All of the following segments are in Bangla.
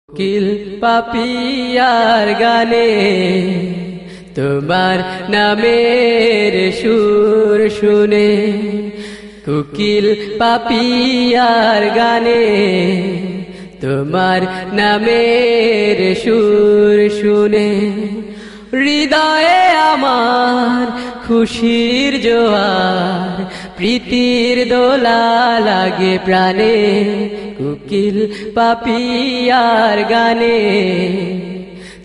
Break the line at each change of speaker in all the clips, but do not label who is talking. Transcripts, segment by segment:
কিল পাপিয়ার গানে তোমার নামের সুর শুনে, কুকিল পাপিয়ার গানে তোমার নামের সুর শুনে, হৃদয়ে আমার খুশির জোয়ার, প্রীতির দোলা লাগে প্রাণে, কুকিল পাপিয়ার গানে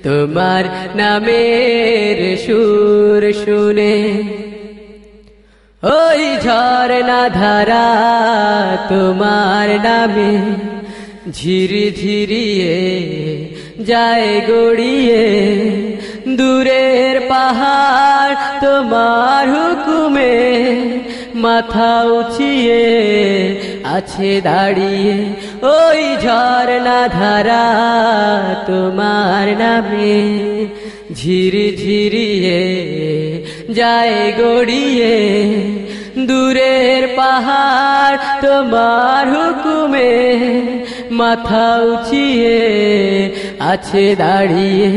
তোমার নামের সুর শুনে। ওই ঝরনা ধারা তোমার নামে ঝিরি ঝিরিয়ে যায় গড়িয়ে, দূরের পাহাড় তোমার হুকুমে মাথা উঁচিয়ে আছে দাঁড়িয়ে। ওই ঝরনা ধারা তোমার নামে ঝিরি ঝিরিয়ে যায় গড়িয়ে, দূরের পাহাড় তোমার হুকুমে মাথা উঁচিয়ে আছে দাঁড়িয়ে।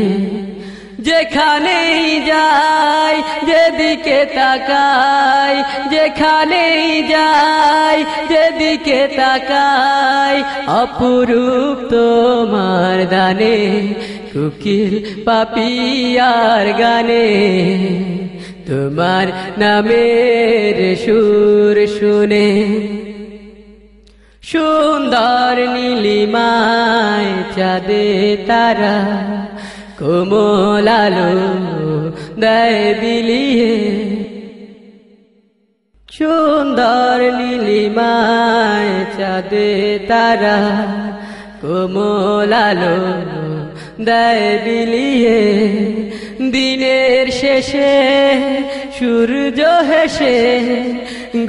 যেখানেই যাই যেদিকে তাকাই, যেখানেই যাই যেদিকে তাকাই, অপরূপ তোমার দানে, কুকিল পাপিয়ার গানে তোমার নামের সুর শুনে। সুন্দর নীলিমায় চাঁদে তারা কোমল আলো দেয় বিলিয়ে, সুন্দর নীলিমায় চাঁদে তারা কোমল আলো দেয় বিলিয়ে, দিনের শেষে সূর্য হেসে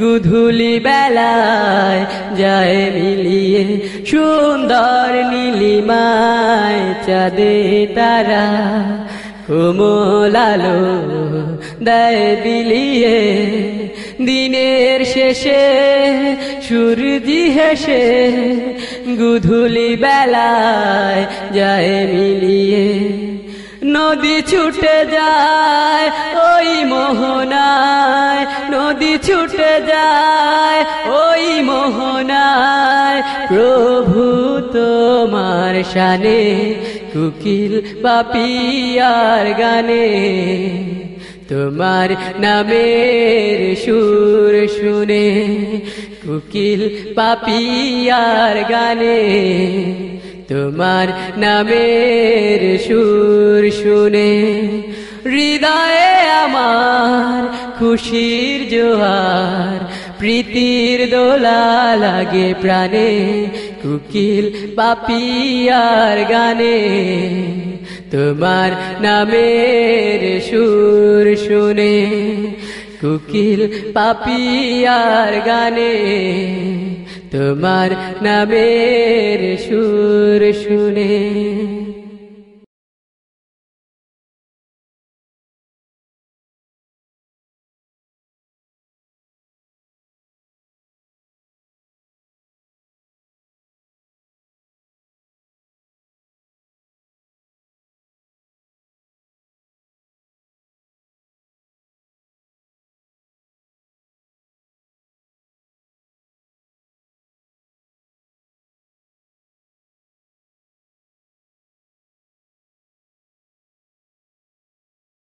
গুধূলি বেলায় যায় মিলিয়ে। সুন্দর নীলিমায় চাঁদে তারা কোমল আলো দেয় বিলিয়ে, দিনের শেষে সূর্য হেসে গুধূলি বেলায় যায় মিলিয়ে। নদী ছুটে যায় ওই মোহনায়, নদী ছুটে যায় ওই মোহনায়, প্রভু তোমার শানে, কুকিল পাপিয়ার গানে তোমার নামের সুর শুনে, কুকিল পাপিয়ার গানে তোমার নামের সুর শুনে। হৃদয়ে আমার খুশির জোয়ার, প্রীতির দোলা লাগে প্রাণে, কুকিল পাপিয়ার গানে তোমার নামের সুর শুনে, কুকিল পাপিয়ার গানে তোমার নামের সুর শুনে।